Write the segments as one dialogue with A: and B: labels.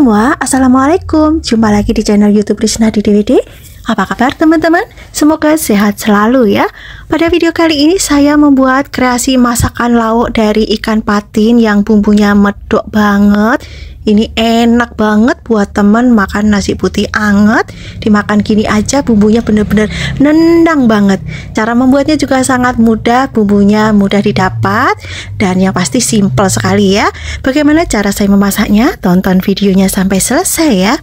A: semua, Assalamualaikum. Jumpa lagi di channel YouTube Risna di DVD. Apa kabar teman-teman? Semoga sehat selalu ya. Pada video kali ini saya membuat kreasi masakan lauk dari ikan patin yang bumbunya medok banget. Ini enak banget buat temen makan nasi putih anget. Dimakan gini aja bumbunya bener-bener nendang banget. Cara membuatnya juga sangat mudah, bumbunya mudah didapat, dan yang pasti simple sekali ya. Bagaimana cara saya memasaknya? Tonton videonya sampai selesai ya.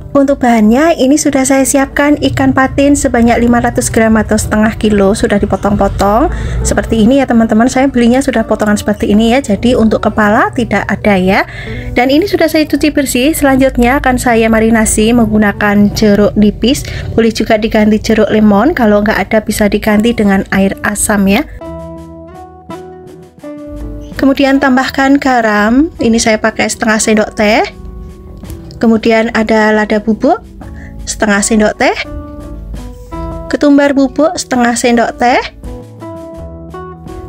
A: Untuk bahannya, ini sudah saya siapkan ikan patin sebanyak 500 gram atau setengah kilo, sudah dipotong-potong seperti ini ya teman-teman. Saya belinya sudah potongan seperti ini ya, jadi untuk kepala tidak ada ya. Dan ini sudah saya cuci bersih. Selanjutnya akan saya marinasi menggunakan jeruk nipis, boleh juga diganti jeruk lemon, kalau nggak ada bisa diganti dengan air asam ya. Kemudian tambahkan garam, ini saya pakai setengah sendok teh. Kemudian ada lada bubuk setengah sendok teh, ketumbar bubuk setengah sendok teh.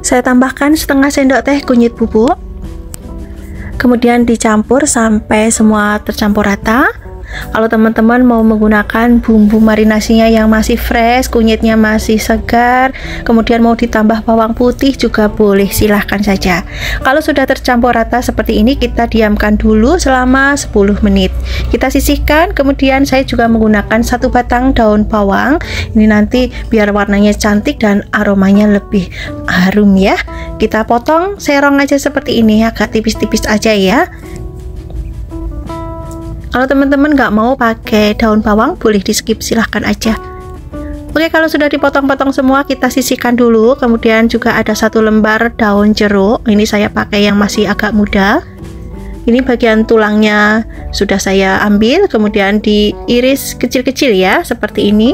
A: Saya tambahkan setengah sendok teh kunyit bubuk. Kemudian dicampur sampai semua tercampur rata. Kalau teman-teman mau menggunakan bumbu marinasinya yang masih fresh, kunyitnya masih segar, kemudian mau ditambah bawang putih juga boleh, silahkan saja. Kalau sudah tercampur rata seperti ini, kita diamkan dulu selama 10 menit. Kita sisihkan, kemudian saya juga menggunakan 1 batang daun bawang. Ini nanti biar warnanya cantik dan aromanya lebih harum ya. Kita potong serong aja seperti ini, agak tipis-tipis aja ya. Kalau teman-teman nggak mau pakai daun bawang, boleh di skip, silahkan aja. Oke, kalau sudah dipotong-potong semua, kita sisihkan dulu. Kemudian juga ada 1 lembar daun jeruk. Ini saya pakai yang masih agak muda. Ini bagian tulangnya sudah saya ambil, kemudian diiris kecil-kecil ya, seperti ini.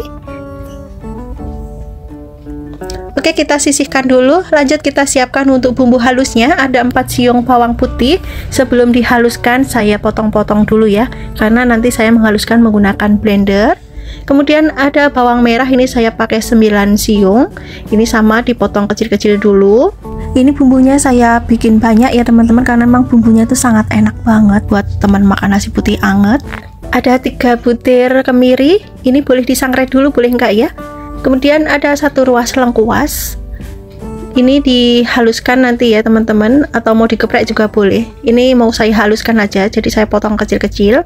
A: Oke, kita sisihkan dulu. Lanjut kita siapkan untuk bumbu halusnya. Ada 4 siung bawang putih. Sebelum dihaluskan saya potong-potong dulu ya, karena nanti saya menghaluskan menggunakan blender. Kemudian ada bawang merah, ini saya pakai 9 siung. Ini sama dipotong kecil-kecil dulu. Ini bumbunya saya bikin banyak ya teman-teman, karena memang bumbunya itu sangat enak banget buat teman makan nasi putih anget. Ada 3 butir kemiri. Ini boleh disangrai dulu, boleh enggak ya. Kemudian ada 1 ruas lengkuas. Ini dihaluskan nanti ya teman-teman, atau mau digeprek juga boleh. Ini mau saya haluskan aja, jadi saya potong kecil-kecil.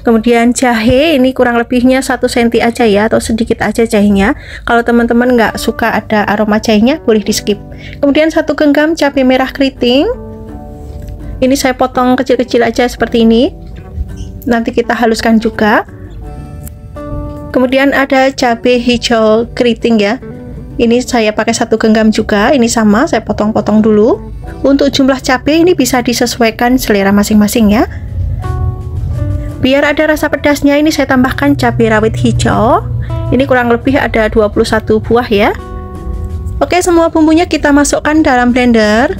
A: Kemudian jahe, ini kurang lebihnya 1 cm aja ya, atau sedikit aja jahenya. Kalau teman-teman nggak suka ada aroma jahenya, boleh di skip. Kemudian 1 genggam cabai merah keriting. Ini saya potong kecil-kecil aja seperti ini. Nanti kita haluskan juga. Kemudian ada cabai hijau keriting ya. Ini saya pakai 1 genggam juga. Ini sama, saya potong-potong dulu. Untuk jumlah cabai ini bisa disesuaikan selera masing-masing ya. Biar ada rasa pedasnya, ini saya tambahkan cabai rawit hijau. Ini kurang lebih ada 21 buah ya. Oke, semua bumbunya kita masukkan dalam blender.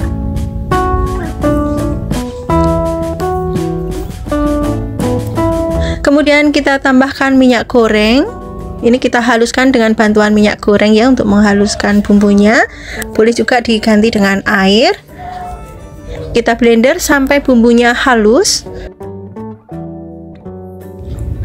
A: Kemudian kita tambahkan minyak goreng. Ini kita haluskan dengan bantuan minyak goreng ya, untuk menghaluskan bumbunya. Boleh juga diganti dengan air. Kita blender sampai bumbunya halus.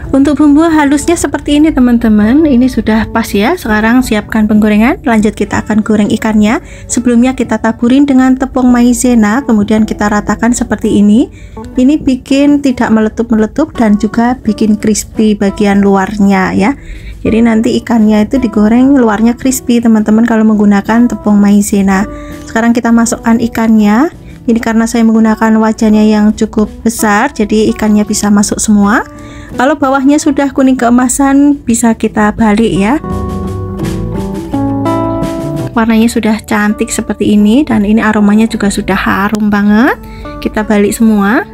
A: Untuk bumbu halusnya seperti ini teman-teman. Ini sudah pas ya. Sekarang siapkan penggorengan. Lanjut kita akan goreng ikannya. Sebelumnya kita taburin dengan tepung maizena, kemudian kita ratakan seperti ini. Ini bikin tidak meletup-meletup dan juga bikin crispy bagian luarnya ya. Jadi nanti ikannya itu digoreng luarnya crispy teman-teman kalau menggunakan tepung maizena. Sekarang kita masukkan ikannya. Ini karena saya menggunakan wajannya yang cukup besar, jadi ikannya bisa masuk semua. Kalau bawahnya sudah kuning keemasan, bisa kita balik ya. Warnanya sudah cantik seperti ini, dan ini aromanya juga sudah harum banget. Kita balik semua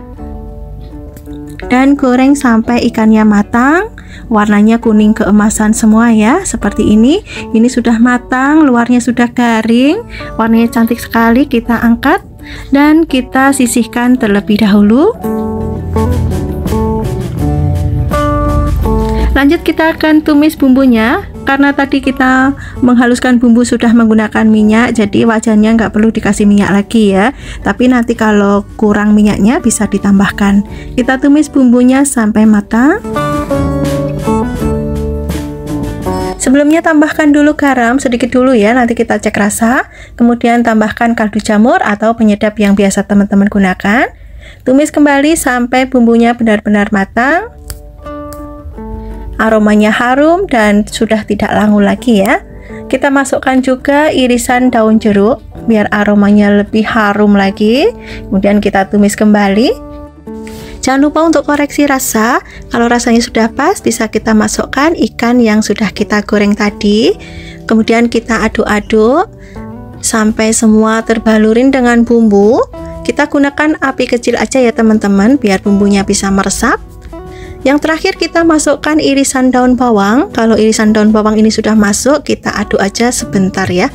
A: dan goreng sampai ikannya matang. Warnanya kuning keemasan semua ya, seperti ini. Ini sudah matang, luarnya sudah garing, warnanya cantik sekali. Kita angkat dan kita sisihkan terlebih dahulu. Lanjut kita akan tumis bumbunya. Karena tadi kita menghaluskan bumbu sudah menggunakan minyak, jadi wajannya nggak perlu dikasih minyak lagi ya. Tapi nanti kalau kurang minyaknya bisa ditambahkan. Kita tumis bumbunya sampai matang. Sebelumnya tambahkan dulu garam sedikit dulu ya, nanti kita cek rasa. Kemudian tambahkan kaldu jamur atau penyedap yang biasa teman-teman gunakan. Tumis kembali sampai bumbunya benar-benar matang. Aromanya harum dan sudah tidak langu lagi ya. Kita masukkan juga irisan daun jeruk biar aromanya lebih harum lagi. Kemudian kita tumis kembali. Jangan lupa untuk koreksi rasa. Kalau rasanya sudah pas, bisa kita masukkan ikan yang sudah kita goreng tadi. Kemudian kita aduk-aduk sampai semua terbalurin dengan bumbu. Kita gunakan api kecil aja ya teman-teman, biar bumbunya bisa meresap. Yang terakhir kita masukkan irisan daun bawang. Kalau irisan daun bawang ini sudah masuk, kita aduk aja sebentar ya.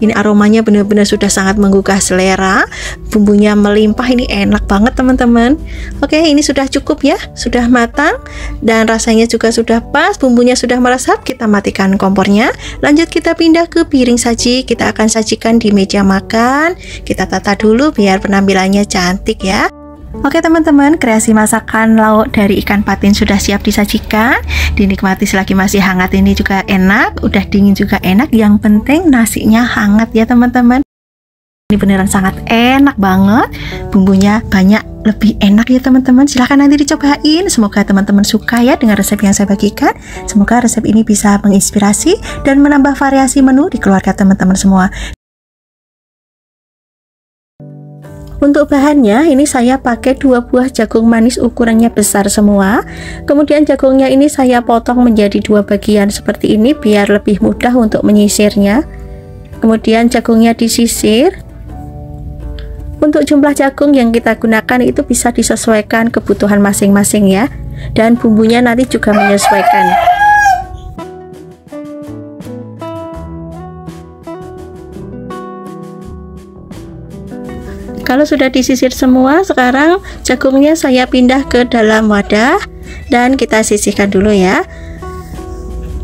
A: Ini aromanya benar-benar sudah sangat menggugah selera. Bumbunya melimpah, ini enak banget teman-teman. Oke, ini sudah cukup ya, sudah matang dan rasanya juga sudah pas. Bumbunya sudah meresap, kita matikan kompornya. Lanjut kita pindah ke piring saji. Kita akan sajikan di meja makan. Kita tata dulu biar penampilannya cantik ya. Oke teman-teman, kreasi masakan lauk dari ikan patin sudah siap disajikan. Dinikmati selagi masih hangat, ini juga enak. Udah dingin juga enak. Yang penting nasinya hangat ya teman-teman. Ini beneran sangat enak banget. Bumbunya banyak, lebih enak ya teman-teman. Silahkan nanti dicobain. Semoga teman-teman suka ya dengan resep yang saya bagikan. Semoga resep ini bisa menginspirasi dan menambah variasi menu di keluarga teman-teman semua. Untuk bahannya ini saya pakai 2 buah jagung manis ukurannya besar semua. Kemudian jagungnya ini saya potong menjadi 2 bagian seperti ini biar lebih mudah untuk menyisirnya. Kemudian jagungnya disisir. Untuk jumlah jagung yang kita gunakan itu bisa disesuaikan kebutuhan masing-masing ya. Dan bumbunya nanti juga menyesuaikan. Kalau sudah disisir semua, sekarang jagungnya saya pindah ke dalam wadah dan kita sisihkan dulu ya.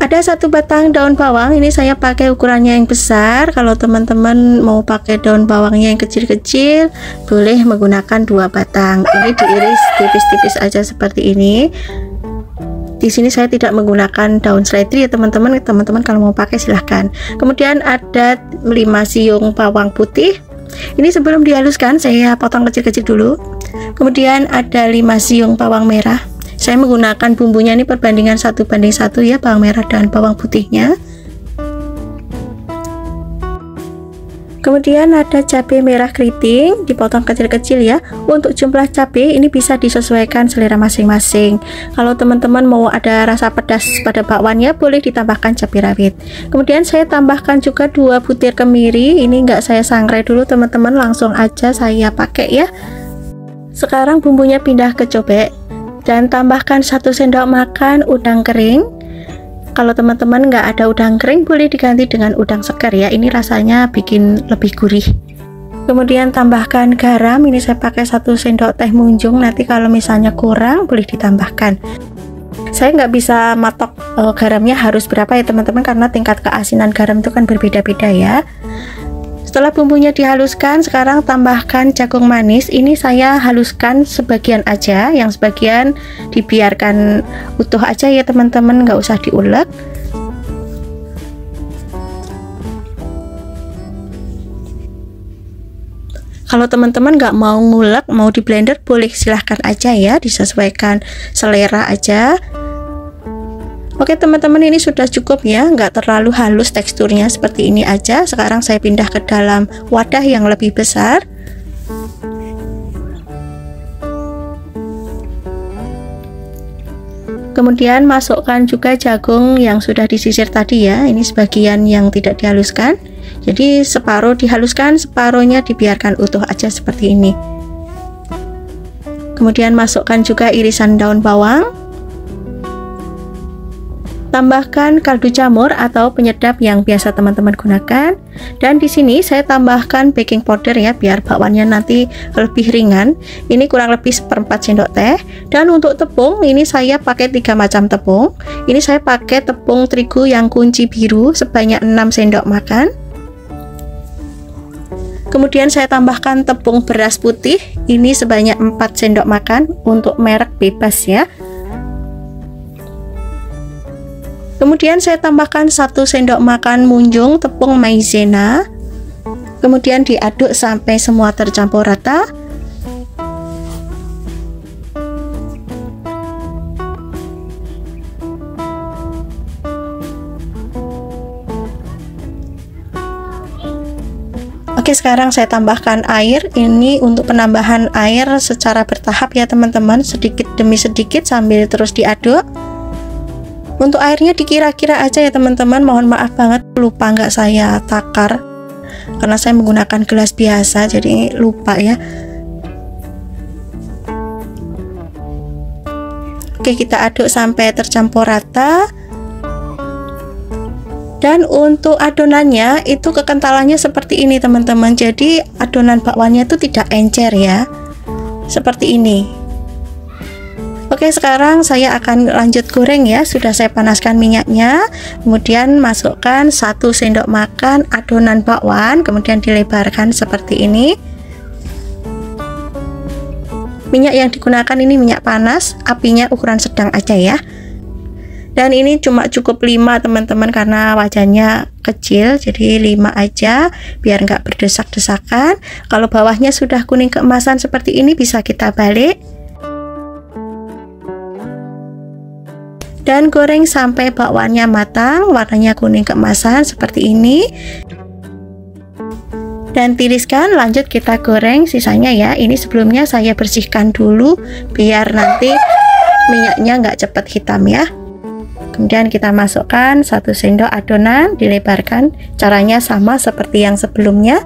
A: Ada 1 batang daun bawang, ini saya pakai ukurannya yang besar. Kalau teman-teman mau pakai daun bawangnya yang kecil-kecil, boleh menggunakan 2 batang. Ini diiris tipis-tipis aja seperti ini. Di sini saya tidak menggunakan daun seledri ya teman-teman. Teman-teman kalau mau pakai silahkan. Kemudian ada 5 siung bawang putih. Ini sebelum dihaluskan saya potong kecil-kecil dulu. Kemudian ada 5 siung bawang merah. Saya menggunakan bumbunya ini perbandingan 1:1 ya, bawang merah dan bawang putihnya. Kemudian ada cabai merah keriting, dipotong kecil-kecil ya. Untuk jumlah cabai ini bisa disesuaikan selera masing-masing. Kalau teman-teman mau ada rasa pedas pada bakwannya, boleh ditambahkan cabai rawit. Kemudian saya tambahkan juga 2 butir kemiri. Ini enggak saya sangrai dulu teman-teman, langsung aja saya pakai ya. Sekarang bumbunya pindah ke cobek dan tambahkan 1 sendok makan udang kering. Kalau teman-teman nggak ada udang kering, boleh diganti dengan udang segar ya. Ini rasanya bikin lebih gurih. Kemudian tambahkan garam. Ini saya pakai 1 sendok teh munjung. Nanti kalau misalnya kurang, boleh ditambahkan. Saya nggak bisa matok garamnya harus berapa ya teman-teman, karena tingkat keasinan garam itu kan berbeda-beda ya. Setelah bumbunya dihaluskan, sekarang tambahkan jagung manis. Ini saya haluskan sebagian aja, yang sebagian dibiarkan utuh aja ya teman-teman, nggak usah diulek. Kalau teman-teman nggak mau ngulek, mau di blender, boleh silahkan aja ya, disesuaikan selera aja. Oke teman-teman, ini sudah cukup ya, nggak terlalu halus teksturnya, seperti ini aja. Sekarang saya pindah ke dalam wadah yang lebih besar. Kemudian masukkan juga jagung yang sudah disisir tadi ya. Ini sebagian yang tidak dihaluskan, jadi separuh dihaluskan, separuhnya dibiarkan utuh aja seperti ini. Kemudian masukkan juga irisan daun bawang. Tambahkan kaldu jamur atau penyedap yang biasa teman-teman gunakan. Dan di sini saya tambahkan baking powder ya, biar bakwannya nanti lebih ringan. Ini kurang lebih 1/4 sendok teh. Dan untuk tepung, ini saya pakai 3 macam tepung. Ini saya pakai tepung terigu yang kunci biru sebanyak 6 sendok makan. Kemudian saya tambahkan tepung beras putih, ini sebanyak 4 sendok makan untuk merek bebas ya. Kemudian saya tambahkan 1 sendok makan munjung tepung maizena. Kemudian diaduk sampai semua tercampur rata. Oke, sekarang saya tambahkan air. Ini untuk penambahan air secara bertahap ya teman-teman, sedikit demi sedikit sambil terus diaduk. Untuk airnya dikira-kira aja ya teman-teman, mohon maaf banget lupa nggak saya takar karena saya menggunakan gelas biasa jadi lupa ya. Oke, kita aduk sampai tercampur rata. Dan untuk adonannya itu kekentalannya seperti ini teman-teman, jadi adonan bakwannya itu tidak encer ya, seperti ini. Oke, sekarang saya akan lanjut goreng ya. Sudah saya panaskan minyaknya, kemudian masukkan 1 sendok makan adonan bakwan, kemudian dilebarkan seperti ini. Minyak yang digunakan ini minyak panas, apinya ukuran sedang aja ya. Dan ini cuma cukup 5 teman-teman, karena wajannya kecil jadi 5 aja biar nggak berdesak-desakan. Kalau bawahnya sudah kuning keemasan seperti ini bisa kita balik. Dan goreng sampai bakwannya matang, warnanya kuning keemasan seperti ini. Dan tiriskan, lanjut kita goreng sisanya ya. Ini sebelumnya saya bersihkan dulu biar nanti minyaknya nggak cepat hitam ya. Kemudian kita masukkan 1 sendok adonan, dilebarkan. Caranya sama seperti yang sebelumnya.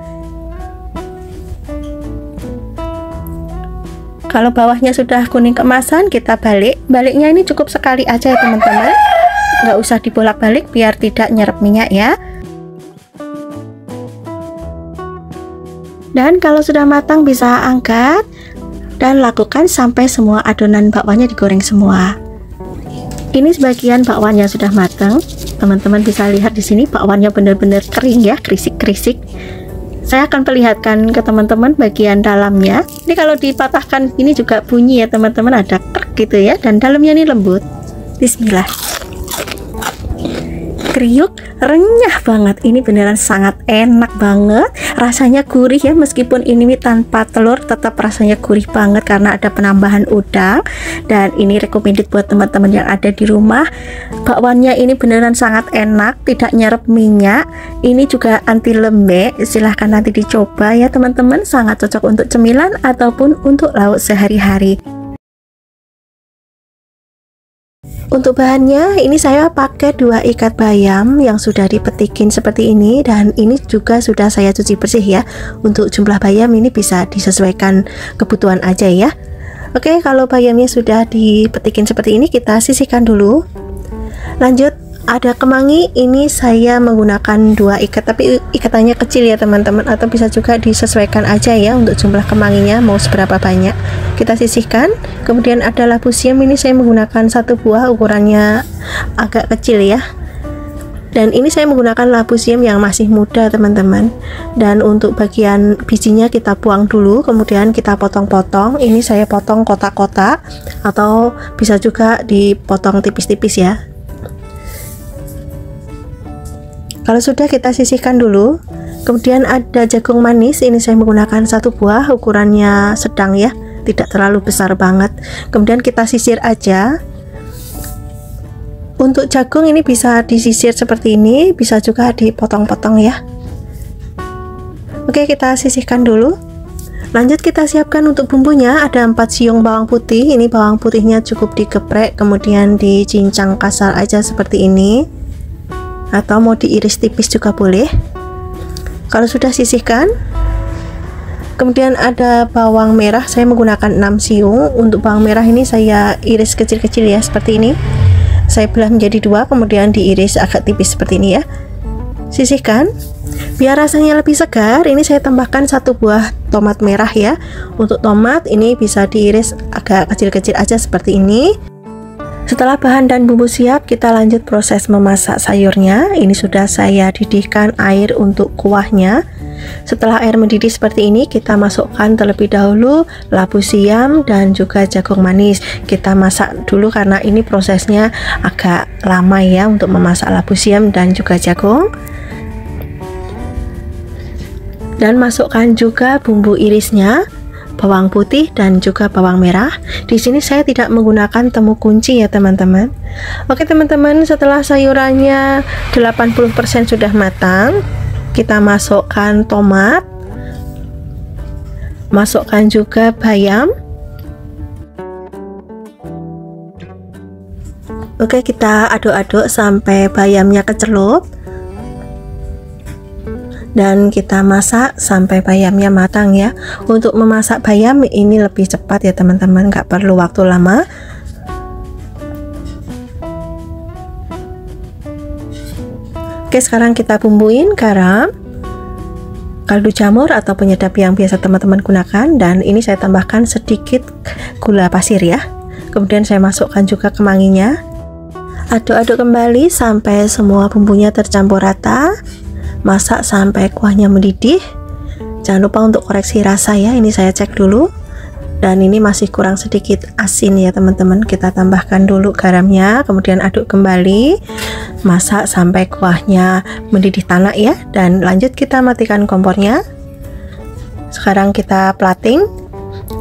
A: Kalau bawahnya sudah kuning keemasan, kita balik. Baliknya ini cukup sekali aja ya teman-teman, nggak usah dibolak-balik biar tidak nyerap minyak ya. Dan kalau sudah matang bisa angkat dan lakukan sampai semua adonan bakwannya digoreng semua. Ini sebagian bakwannya sudah matang, teman-teman bisa lihat di sini bakwannya benar-benar kering ya, krisik-krisik. Saya akan perlihatkan ke teman-teman bagian dalamnya. Ini kalau dipatahkan ini juga bunyi ya teman-teman, ada krek gitu ya, dan dalamnya ini lembut. Bismillah. Kriuk, renyah banget. Ini beneran sangat enak banget. Rasanya gurih ya, meskipun ini tanpa telur tetap rasanya gurih banget karena ada penambahan udang. Dan ini recommended buat teman-teman yang ada di rumah. Bakwannya ini beneran sangat enak, tidak nyerap minyak. Ini juga anti lembek. Silahkan nanti dicoba ya teman-teman, sangat cocok untuk cemilan ataupun untuk lauk sehari-hari. Untuk bahannya ini saya pakai 2 ikat bayam yang sudah dipetikin seperti ini, dan ini juga sudah saya cuci bersih ya. Untuk jumlah bayam ini bisa disesuaikan kebutuhan aja ya. Oke, kalau bayamnya sudah dipetikin seperti ini, kita sisihkan dulu. Lanjut, ada kemangi. Ini saya menggunakan 2 ikat, tapi ikatannya kecil ya teman-teman, atau bisa juga disesuaikan aja ya untuk jumlah kemanginya mau seberapa banyak. Kita sisihkan. Kemudian ada labu siam, ini saya menggunakan 1 buah, ukurannya agak kecil ya. Dan ini saya menggunakan labu siam yang masih muda teman-teman. Dan untuk bagian bijinya kita buang dulu, kemudian kita potong-potong. Ini saya potong kotak-kotak, atau bisa juga dipotong tipis-tipis ya. Kalau sudah, kita sisihkan dulu. Kemudian ada jagung manis, ini saya menggunakan 1 buah, ukurannya sedang ya, tidak terlalu besar banget. Kemudian kita sisir aja. Untuk jagung ini bisa disisir seperti ini, bisa juga dipotong-potong ya. Oke, kita sisihkan dulu. Lanjut kita siapkan untuk bumbunya. Ada 4 siung bawang putih. Ini bawang putihnya cukup digeprek, kemudian dicincang kasar aja seperti ini, atau mau diiris tipis juga boleh. Kalau sudah sisihkan, kemudian ada bawang merah, saya menggunakan 6 siung. Untuk bawang merah ini saya iris kecil-kecil ya, seperti ini. saya belah menjadi dua, kemudian diiris agak tipis seperti ini ya. Sisihkan. Biar rasanya lebih segar, ini saya tambahkan 1 buah tomat merah ya. Untuk tomat ini bisa diiris agak kecil-kecil aja seperti ini. Setelah bahan dan bumbu siap, kita lanjut proses memasak sayurnya. Ini sudah saya didihkan air untuk kuahnya. Setelah air mendidih seperti ini, kita masukkan terlebih dahulu labu siam dan juga jagung manis. Kita masak dulu karena ini prosesnya agak lama ya untuk memasak labu siam dan juga jagung. Dan masukkan juga bumbu irisnya, bawang putih dan juga bawang merah. Di sini saya tidak menggunakan temu kunci ya teman-teman. Oke teman-teman, setelah sayurannya 80% sudah matang, kita masukkan tomat, masukkan juga bayam. Oke, kita aduk-aduk sampai bayamnya kecelup. Dan kita masak sampai bayamnya matang ya. Untuk memasak bayam ini lebih cepat ya teman-teman, nggak perlu waktu lama. Oke, sekarang kita bumbuin garam, kaldu jamur atau penyedap yang biasa teman-teman gunakan, dan ini saya tambahkan sedikit gula pasir ya. Kemudian saya masukkan juga kemanginya. Aduk-aduk kembali sampai semua bumbunya tercampur rata. Masak sampai kuahnya mendidih. Jangan lupa untuk koreksi rasa ya, ini saya cek dulu. Dan ini masih kurang sedikit asin ya teman-teman. Kita tambahkan dulu garamnya, kemudian aduk kembali. Masak sampai kuahnya mendidih tanak ya. Dan lanjut kita matikan kompornya. Sekarang kita plating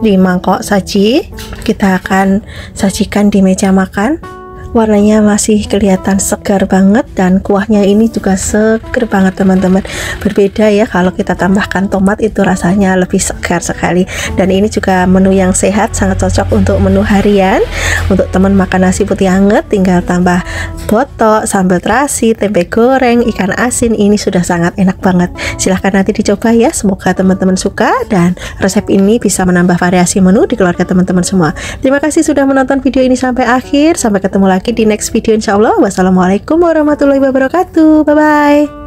A: di mangkok saji. Kita akan sajikan di meja makan. Warnanya masih kelihatan segar banget dan kuahnya ini juga segar banget teman-teman. Berbeda ya kalau kita tambahkan tomat, itu rasanya lebih segar sekali. Dan ini juga menu yang sehat, sangat cocok untuk menu harian. Untuk teman makan nasi putih hangat, tinggal tambah botok, sambal terasi, tempe goreng, ikan asin, ini sudah sangat enak banget. Silahkan nanti dicoba ya, semoga teman-teman suka dan resep ini bisa menambah variasi menu di keluarga teman-teman semua. Terima kasih sudah menonton video ini sampai akhir. Sampai ketemu lagi di next video insyaallah. Wassalamualaikum warahmatullahi wabarakatuh. Bye bye.